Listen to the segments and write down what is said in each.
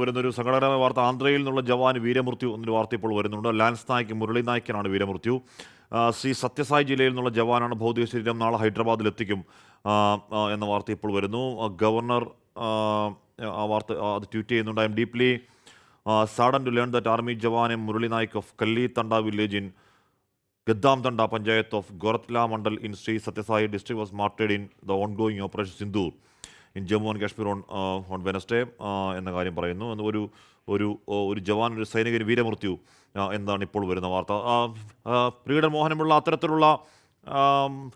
വരുന്നൊരു സങ്കടകരമായ വാർത്ത. ആന്ധ്രയിൽ നിന്നുള്ള ജവാൻ വീരമൃത്യു എന്നൊരു വാർത്ത ഇപ്പോൾ വരുന്നുണ്ട്. ലാൻസ് നായിക് മുരളി നായിക്കിനാണ് വീരമൃത്യു. ശ്രീ സത്യസായി ജില്ലയിൽ നിന്നുള്ള ജവാനാണ്. ഭൗതിക ശരീരം നാളെ ഹൈദരാബാദിലെത്തിക്കും എന്ന വാർത്ത ഇപ്പോൾ വരുന്നു. ഗവർണർ ആ വാർത്ത അത് ട്വീറ്റ് ചെയ്യുന്നുണ്ട്. I am deeply saddened to learn that army jawan M Murali Naik of Kalli Thanda village in Gaddam Tanda Panchayat of Goratla Mandal in Sri Satyasai district was martyred in the ongoing Operation Sindoor in Jammu and Kashmir on Wednesday എന്ന കാര്യം പറയുന്നു. ഒരു ഒരു ഒരു ജവാൻ, ഒരു സൈനികന് വീരമൃത്യു എന്നാണ് ഇപ്പോൾ വരുന്ന വാർത്ത. പ്രീഡൻ മോഹനമുള്ള അത്തരത്തിലുള്ള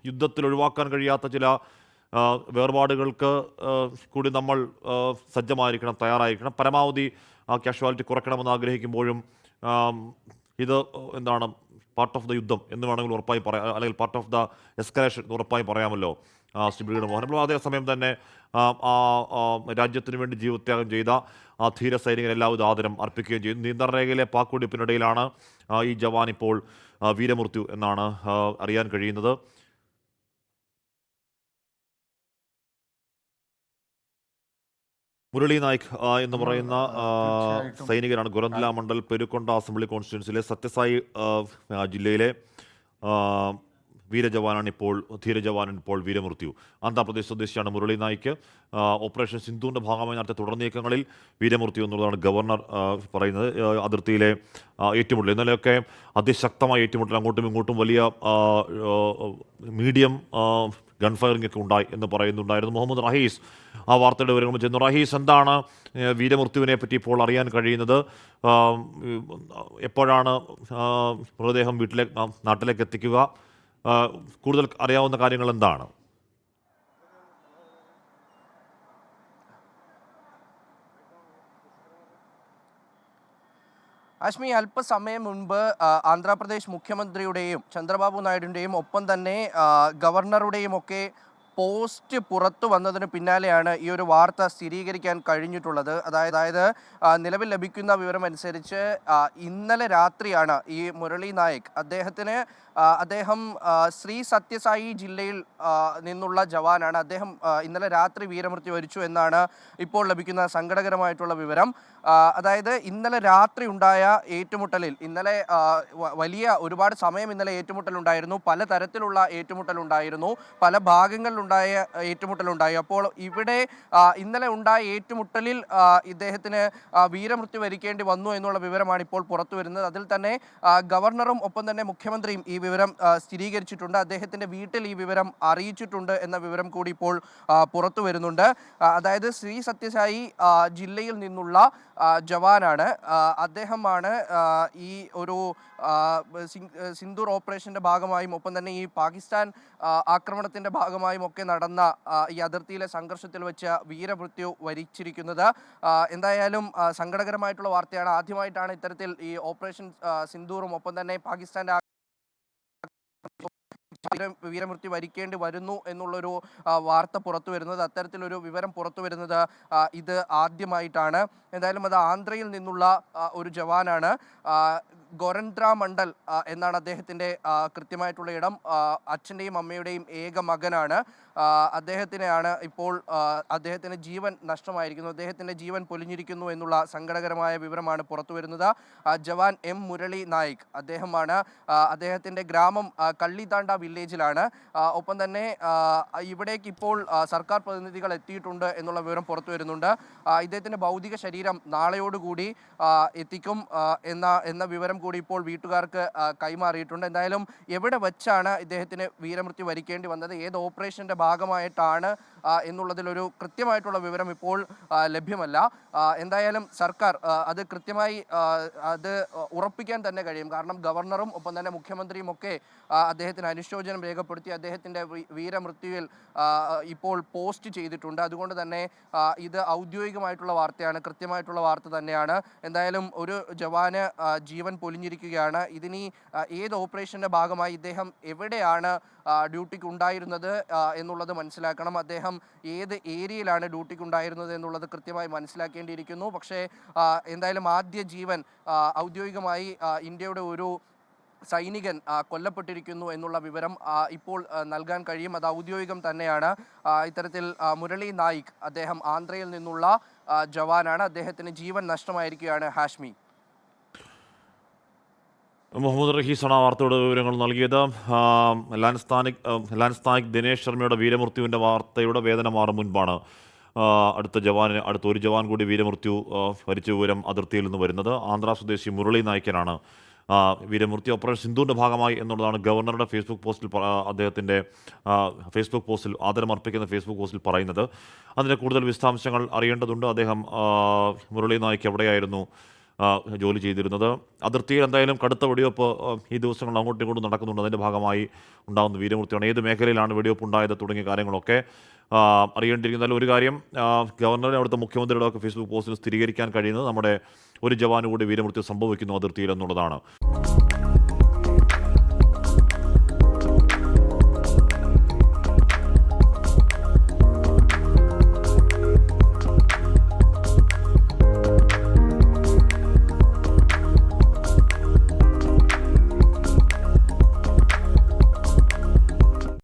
യുദ്ധത്തിൽ ഒഴിവാക്കാൻ കഴിയാത്ത ചില വേർപാടുകൾക്ക് കൂടി നമ്മൾ സജ്ജമായിരിക്കണം, തയ്യാറായിരിക്കണം. പരമാവധി കാഷ്വാലിറ്റി കുറയ്ക്കണമെന്ന് ആഗ്രഹിക്കുമ്പോഴും ഇത് എന്താണ് പാർട്ട് ഓഫ് ദ യുദ്ധം എന്ന് വേണമെങ്കിൽ ഉറപ്പായി പറയാം, അല്ലെങ്കിൽ പാർട്ട് ഓഫ് ദ എസ്കലേഷൻ ഉറപ്പായി പറയാമല്ലോ ശ്രീ ബ്രിഗേഡ് മോഹൻ. അതേസമയം തന്നെ രാജ്യത്തിന് വേണ്ടി ജീവത്യാഗം ചെയ്ത ധീര സൈനികർ എല്ലാവിധ ആദരം അർപ്പിക്കുകയും ചെയ്തു. നിയന്ത്രണ രേഖയിലെ പാക് വെടിപ്പിനിടയിലാണ് ഈ ജവാൻ ഇപ്പോൾ വീരമൃത്യു എന്നാണ് അറിയാൻ കഴിയുന്നത്. മുരളി നായിക് എന്ന് പറയുന്ന സൈനികനാണ്. ഗൊരന്ല മണ്ഡൽ പെരുക്കൊണ്ട അസംബ്ലി കോൺസ്റ്റിറ്റ്യുവൻസിലെ സത്യസായി ജില്ലയിലെ ധീരജവാനാണ് ഇപ്പോൾ വീരമൃത്യു. ആന്ധ്രാപ്രദേശ് സ്വദേശിയാണ് മുരളി നായിക്. ഓപ്പറേഷൻ സിന്ധുവിൻ്റെ ഭാഗമായി നടത്തിയ തുടർ നീക്കങ്ങളിൽ വീരമൃത്യു എന്നുള്ളതാണ് ഗവർണർ പറയുന്നത്. അതിർത്തിയിലെ ഏറ്റുമുട്ടൽ ഇന്നലെയൊക്കെ അതിശക്തമായ ഏറ്റുമുട്ടൽ, അങ്ങോട്ടും ഇങ്ങോട്ടും വലിയ മീഡിയം ഗൺഫയറിംഗ് ഒക്കെ ഉണ്ടായി എന്ന് പറയുന്നുണ്ടായിരുന്നു. മുഹമ്മദ് റഹീസ് ആ വാർത്തയുടെ വിവരങ്ങൾ ചെന്നു. റഹീസ്, എന്താണ് വീരമൃത്യുവിനെ പറ്റി ഇപ്പോൾ അറിയാൻ കഴിയുന്നത്? എപ്പോഴാണ് മൃതദേഹം നാട്ടിലേക്ക് എത്തിക്കുക? കൂടുതൽ അറിയാവുന്ന കാര്യങ്ങൾ എന്താണ്? അശ്മി, അല്പസമയം മുൻപ് ആന്ധ്രാപ്രദേശ് മുഖ്യമന്ത്രിയുടെയും ചന്ദ്രബാബു നായിഡുവിൻ്റെയും ഒപ്പം തന്നെ ഗവർണറുടെയും ഒക്കെ പോസ്റ്റ് പുറത്തു വന്നതിന് പിന്നാലെയാണ് ഈ ഒരു വാർത്ത സ്ഥിരീകരിക്കാൻ കഴിഞ്ഞിട്ടുള്ളത്. അതായത് നിലവിൽ ലഭിക്കുന്ന വിവരം അനുസരിച്ച് ഇന്നലെ രാത്രിയാണ് ഈ മുരളി നായിക് അദ്ദേഹം ശ്രീ സത്യസായി ജില്ലയിൽ നിന്നുള്ള ജവാനാണ്. അദ്ദേഹം ഇന്നലെ രാത്രി വീരമൃത്യു വരിച്ചു എന്നാണ് ഇപ്പോൾ ലഭിക്കുന്ന സങ്കടകരമായിട്ടുള്ള വിവരം. അതായത് ഇന്നലെ രാത്രി ഉണ്ടായ ഏറ്റുമുട്ടലിൽ ഒരുപാട് സമയം ഇന്നലെ ഏറ്റുമുട്ടലുണ്ടായിരുന്നു. പലതരത്തിലുള്ള ഏറ്റുമുട്ടലുണ്ടായിരുന്നു, പല ഭാഗങ്ങളിലുണ്ടായ ഏറ്റുമുട്ടലുണ്ടായി. അപ്പോൾ ഇവിടെ ഇന്നലെ ഉണ്ടായ ഏറ്റുമുട്ടലിൽ ഇദ്ദേഹത്തിന് വീരമൃത്യു വരിക്കേണ്ടി വന്നു എന്നുള്ള വിവരമാണ് ഇപ്പോൾ പുറത്തു വരുന്നത്. അതിൽ തന്നെ ഗവർണറും ഒപ്പം തന്നെ മുഖ്യമന്ത്രിയും ഈ വിവരം സ്ഥിരീകരിച്ചിട്ടുണ്ട്. അദ്ദേഹത്തിൻ്റെ വീട്ടിൽ ഈ വിവരം അറിയിച്ചിട്ടുണ്ട് എന്ന വിവരം കൂടി ഇപ്പോൾ പുറത്തു വരുന്നുണ്ട്. അതായത് ശ്രീ സത്യസായി ജില്ലയിൽ നിന്നുള്ള ജവാനാണ്. അദ്ദേഹമാണ് ഈ ഒരു സിന്ദൂർ ഓപ്പറേഷൻ്റെ ഭാഗമായും ഒപ്പം തന്നെ ഈ പാകിസ്ഥാൻ ആക്രമണത്തിൻ്റെ ഭാഗമായും ഒക്കെ നടന്ന ഈ അതിർത്തിയിലെ സംഘർഷത്തിൽ വെച്ച് വീരമൃത്യു വരിച്ചിരിക്കുന്നത്. എന്തായാലും സങ്കടകരമായിട്ടുള്ള വാർത്തയാണ്. ആദ്യമായിട്ടാണ് ഇത്തരത്തിൽ ഈ ഓപ്പറേഷൻ സിന്ദൂറും ഒപ്പം തന്നെ പാകിസ്ഥാൻ്റെ വീരമൃത്യു വരിക്കേണ്ടി വരുന്നു എന്നുള്ളൊരു വാർത്ത പുറത്തു വരുന്നത്, അത്തരത്തിലൊരു വിവരം പുറത്തു വരുന്നത് ഇത് ആദ്യമായിട്ടാണ്. എന്തായാലും അത് ആന്ധ്രയിൽ നിന്നുള്ള ഒരു ജവാനാണ്. ഗൊരന്ത്ര മണ്ഡൽ എന്നാണ് അദ്ദേഹത്തിൻ്റെ കൃത്യമായിട്ടുള്ള ഇടം. അച്ഛൻ്റെയും അമ്മയുടെയും ഏക മകനാണ്. അദ്ദേഹത്തിനെയാണ് ഇപ്പോൾ അദ്ദേഹത്തിൻ്റെ ജീവൻ നഷ്ടമായിരിക്കുന്നു, അദ്ദേഹത്തിൻ്റെ ജീവൻ പൊലിഞ്ഞിരിക്കുന്നു എന്നുള്ള സങ്കടകരമായ വിവരമാണ് പുറത്തു വരുന്നത്. ജവാൻ എം മുരളി നായിക് അദ്ദേഹമാണ്. അദ്ദേഹത്തിൻ്റെ ഗ്രാമം കള്ളിതാണ്ട വില്ലേജിലാണ്. ഒപ്പം തന്നെ ഇവിടേക്ക് ഇപ്പോൾ സർക്കാർ പ്രതിനിധികൾ എത്തിയിട്ടുണ്ട് എന്നുള്ള വിവരം പുറത്തു വരുന്നുണ്ട്. ഇദ്ദേഹത്തിൻ്റെ ഭൗതിക ശരീരം നാളെയോടുകൂടി എത്തിക്കും എന്ന വിവരം കൂടി ഇപ്പോൾ വീട്ടുകാർക്ക് കൈമാറിയിട്ടുണ്ട്. എന്തായാലും എവിടെ വച്ചാണ് ഇദ്ദേഹത്തിന് വീരമൃത്യു വരിക്കേണ്ടി വന്നത്, ഏത് ഓപ്പറേഷൻ്റെ ഭാഗമായിട്ടാണ് എന്നുള്ളതിലൊരു കൃത്യമായിട്ടുള്ള വിവരം ഇപ്പോൾ ലഭ്യമല്ല. എന്തായാലും സർക്കാർ അത് കൃത്യമായി അത് ഉറപ്പിക്കാൻ തന്നെ കഴിയും. കാരണം ഗവർണറും ഒപ്പം തന്നെ മുഖ്യമന്ത്രിയും ഒക്കെ അദ്ദേഹത്തിന് അനുശോചനം രേഖപ്പെടുത്തി അദ്ദേഹത്തിൻ്റെ വീരമൃത്യുവിൽ ഇപ്പോൾ പോസ്റ്റ് ചെയ്തിട്ടുണ്ട്. അതുകൊണ്ട് തന്നെ ഇത് ഔദ്യോഗികമായിട്ടുള്ള വാർത്തയാണ്, കൃത്യമായിട്ടുള്ള വാർത്ത തന്നെയാണ്. എന്തായാലും ഒരു ജവാന് ജീവൻ പൊലിഞ്ഞിരിക്കുകയാണ്. ഇതിനി ഏത് ഓപ്പറേഷൻ്റെ ഭാഗമായി ഇദ്ദേഹം എവിടെയാണ് ഡ്യൂട്ടിക്ക് ഉണ്ടായിരുന്നത് എന്നുള്ളത് മനസ്സിലാക്കണം. അദ്ദേഹം ഏത് ഏരിയയിലാണ് ഡ്യൂട്ടിക്ക് ഉണ്ടായിരുന്നത് എന്നുള്ളത് കൃത്യമായി മനസ്സിലാക്കേണ്ടിയിരിക്കുന്നു. പക്ഷേ എന്തായാലും ആദ്യ ജീവൻ ഔദ്യോഗികമായി ഇന്ത്യയുടെ ഒരു സൈനികൻ കൊല്ലപ്പെട്ടിരിക്കുന്നു എന്നുള്ള വിവരം ഇപ്പോൾ നൽകാൻ കഴിയും. അത് ഔദ്യോഗികം തന്നെയാണ്. ഇത്തരത്തിൽ മുരളി നായിക് അദ്ദേഹം ആന്ധ്രയിൽ നിന്നുള്ള ജവാനാണ്. അദ്ദേഹത്തിന് ജീവൻ നഷ്ടമായിരിക്കുകയാണ് ഹാഷ്മി. മുഹമ്മദ് റഹീസാണ് ആ വാർത്തയുടെ വിവരങ്ങൾ നൽകിയത്. ലാൻസ് നായിക് ദിനേശ് ശർമ്മയുടെ വീരമൃത്യുവിൻ്റെ വാർത്തയുടെ വേദന മാറും മുൻപാണ് അടുത്ത ഒരു ജവാൻ കൂടി വീരമൃത്യു വരിച്ച വിവരം അതിർത്തിയിൽ നിന്ന് വരുന്നത്. ആന്ധ്ര സ്വദേശി മുരളി നായ്ക്കനാണ് വീരമൃത്യു. ഓപ്പറേഷൻ സിന്ധുവിൻ്റെ ഭാഗമായി എന്നുള്ളതാണ് ഗവർണറുടെ ഫേസ്ബുക്ക് പോസ്റ്റിൽ അദ്ദേഹത്തിൻ്റെ ഫേസ്ബുക്ക് പോസ്റ്റിൽ ആദരമർപ്പിക്കുന്ന ഫേസ്ബുക്ക് പോസ്റ്റിൽ പറയുന്നത്. അതിൻ്റെ കൂടുതൽ വിശദാംശങ്ങൾ അറിയേണ്ടതുണ്ട്. അദ്ദേഹം മുരളി നായ്ക്ക് എവിടെയായിരുന്നു ജോലി ചെയ്തിരുന്നത്? അതിർത്തിയിൽ എന്തായാലും കടുത്ത വെടിവെപ്പ് ഈ ദിവസങ്ങൾ അങ്ങോട്ടും ഇങ്ങോട്ടും നടക്കുന്നുണ്ട്. അതിൻ്റെ ഭാഗമായി ഉണ്ടാകുന്ന വീരമൃത്യുവാണ്. ഏത് മേഖലയിലാണ് വെടിവെപ്പ് ഉണ്ടായത് തുടങ്ങിയ കാര്യങ്ങളൊക്കെ അറിയേണ്ടിയിരിക്കുന്ന ഒരു കാര്യം, ഗവർണറെ അവിടുത്തെ മുഖ്യമന്ത്രിയുടെ ഒക്കെ ഫേസ്ബുക്ക് പോസ്റ്റിൽ സ്ഥിരീകരിക്കാൻ കഴിയുന്നത് നമ്മുടെ ഒരു ജവാന് കൂടി വീരമൃത്യു സംഭവിക്കുന്നു അതിർത്തിയിൽ എന്നുള്ളതാണ്.